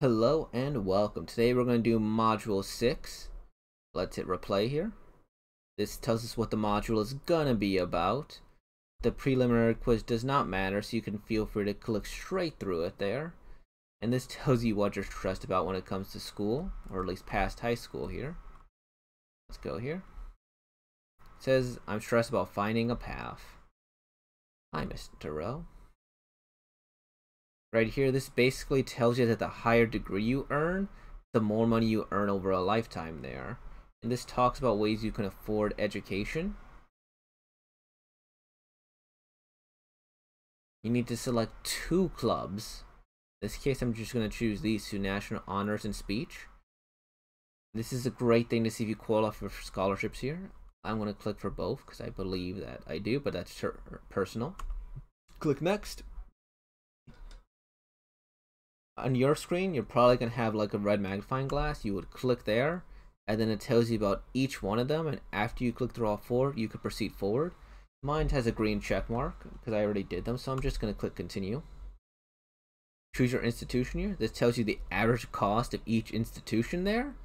Hello and welcome. Today we're going to do Module 6. Let's hit replay here. This tells us what the module is going to be about. The preliminary quiz does not matter, so you can feel free to click straight through it there. And this tells you what you're stressed about when it comes to school, or at least past high school here. Let's go here. It says, I'm stressed about finding a path. Hi, Mr. Rowe. Right here, this basically tells you that the higher degree you earn, the more money you earn over a lifetime there. And this talks about ways you can afford education. You need to select 2 clubs. In this case, I'm just going to choose these 2, National Honors and Speech. This is a great thing to see if you qualify for scholarships here. I'm going to click for both because I believe that I do, but that's personal. Click Next. On your screen, you're probably going to have like a red magnifying glass. You would click there, and then it tells you about each one of them, and after you click through all 4, you could proceed forward. Mine has a green check mark because I already did them, so I'm just going to click continue. Choose your institution here. This tells you the average cost of each institution there.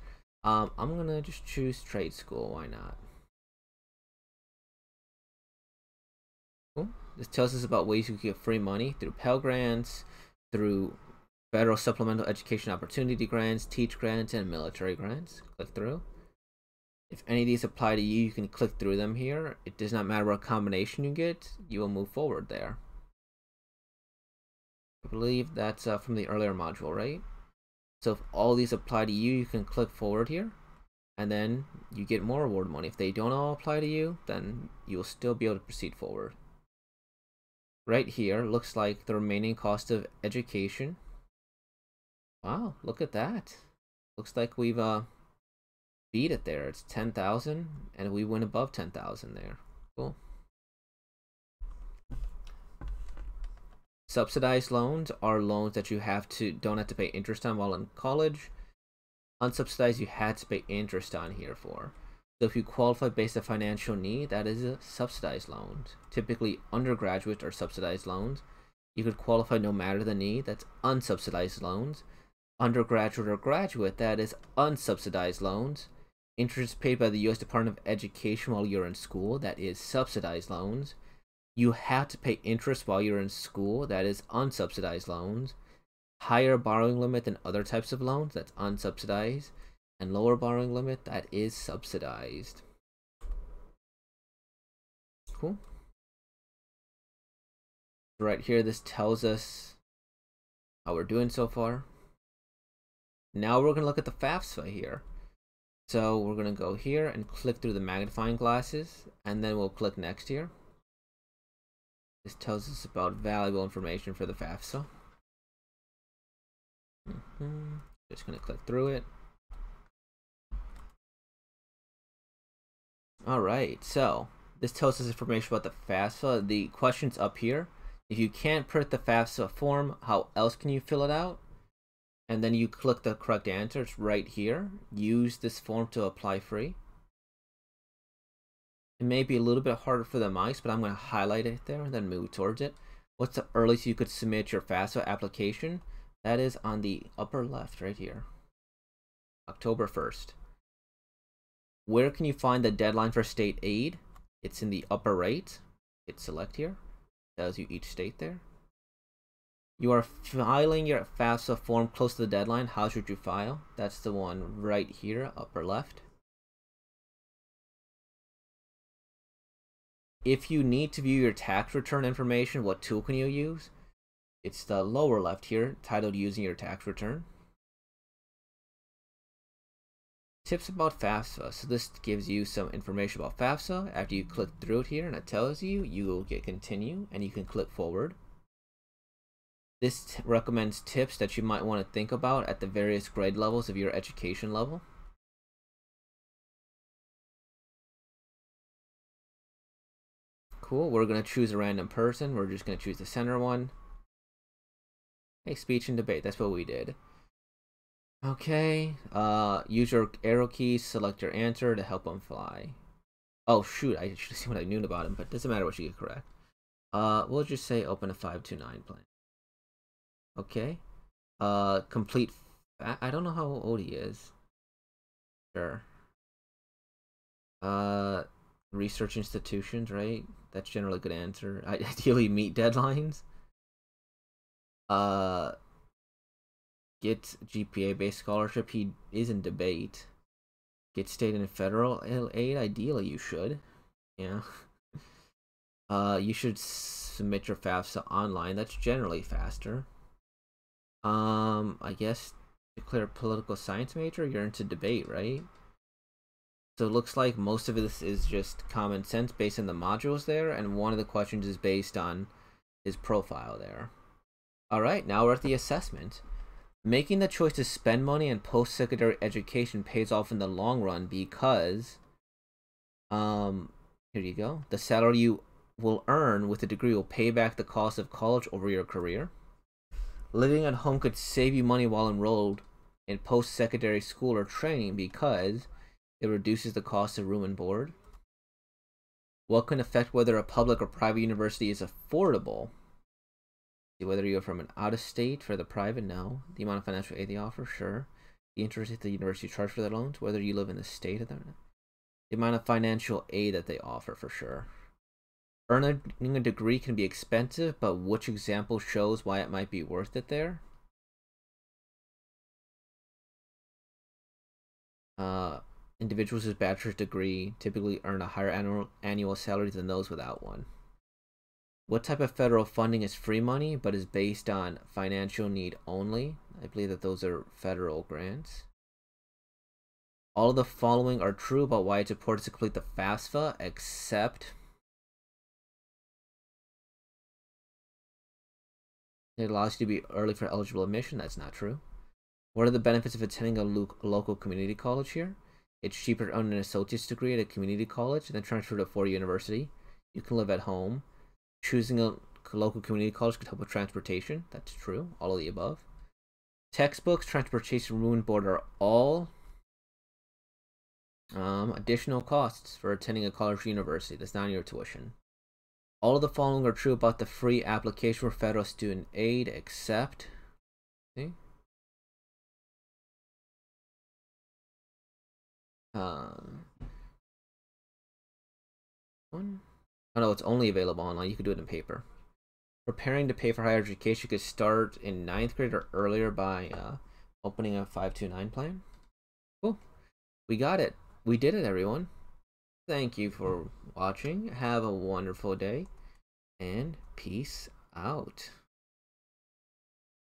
I'm going to just choose trade school. Why not? Cool. This tells us about ways you can get free money through Pell Grants, through Federal Supplemental Education Opportunity Grants, Teach Grants, and Military Grants. Click through. If any of these apply to you, you can click through them here. It does not matter what combination you get, you will move forward there. I believe that's from the earlier module, right? So if all these apply to you, you can click forward here, and then you get more reward money. If they don't all apply to you, then you will still be able to proceed forward. Right here, looks like the remaining cost of education. Wow, look at that. Looks like we've beat it there. It's 10,000 and we went above 10,000 there. Cool. Subsidized loans are loans that you don't have to pay interest on while in college. Unsubsidized, you had to pay interest on here for. So if you qualify based on financial need, that is a subsidized loan. Typically undergraduate or subsidized loans. You could qualify no matter the need. That's unsubsidized loans. Undergraduate or graduate, that is unsubsidized loans. Interest paid by the U.S. Department of Education while you're in school, that is subsidized loans. You have to pay interest while you're in school, that is unsubsidized loans. Higher borrowing limit than other types of loans, that's unsubsidized. And lower borrowing limit, that is subsidized. Cool. Right here, this tells us how we're doing so far. Now we're going to look at the Fafsa here. So we're going to go here and click through the magnifying glasses, and then we'll click next here. This tells us about valuable information for the Fafsa. Just going to click through it. Alright, so this tells us information about the Fafsa. The question's up here. If you can't print the Fafsa form, how else can you fill it out? And then you click the correct answer. It's right here. Use this form to apply free. It may be a little bit harder for the mice, but I'm going to highlight it there and then move towards it. What's the earliest you could submit your FAFSA application? That is on the upper left right here. October 1st. Where can you find the deadline for state aid? It's in the upper right. Hit select here. Tells you each state there. You are filing your FAFSA form close to the deadline. How should you file? That's the one right here, upper left. If you need to view your tax return information, what tool can you use? It's the lower left here, titled Using Your Tax Return. Tips about FAFSA. So this gives you some information about FAFSA. After you click through it here and it tells you, you will get continue and you can click forward. This recommends tips that you might want to think about at the various grade levels of your education level. Cool, we're going to choose a random person. We're just going to choose the center one. Hey, speech and debate, that's what we did. Okay, use your arrow keys, select your answer to help them fly. Oh shoot, I should have seen what I knew about him, but it doesn't matter what you get correct. We'll just say open a 529 plan. Okay. Complete I don't know how old he is. Sure. Research institutions, right? That's generally a good answer. Ideally meet deadlines. Uh, get GPA-based scholarship. He is in debate. Get state and federal aid. Ideally, you should. Yeah. You should submit your FAFSA online. That's generally faster. I guess declare a political science major. You're into debate, right? So it looks like most of this is just common sense based on the modules there, and one of the questions is based on his profile there. Alright, now we're at the assessment. Making the choice to spend money on post-secondary education pays off in the long run because, here you go. The salary you will earn with a degree will pay back the cost of college over your career. Living at home could save you money while enrolled in post-secondary school or training because it reduces the cost of room and board. What can affect whether a public or private university is affordable? See, whether you're from an out-of-state for the private, no. The amount of financial aid they offer, sure. The interest that the university charge for their loans, whether you live in the state of them. The amount of financial aid that they offer, for sure. Earning a degree can be expensive, but which example shows why it might be worth it there? Individuals with bachelor's degree typically earn a higher annual salary than those without one. What type of federal funding is free money but is based on financial need only? I believe that those are federal grants. All of the following are true about why it's important to complete the FAFSA, except it allows you to be early for eligible admission. That's not true. What are the benefits of attending a local community college here? It's cheaper to earn an associate's degree at a community college than transfer to a 4-year university. You can live at home. Choosing a local community college could help with transportation. That's true. All of the above. Textbooks, transportation, room and board are all additional costs for attending a college or university. That's not your tuition. All of the following are true about the free application for federal student aid, except... See? One? Oh no, it's only available online. You could do it in paper. Preparing to pay for higher education could start in 9th grade or earlier by opening a 529 plan. Cool. We got it. We did it, everyone. Thank you for watching. Have a wonderful day. And peace out.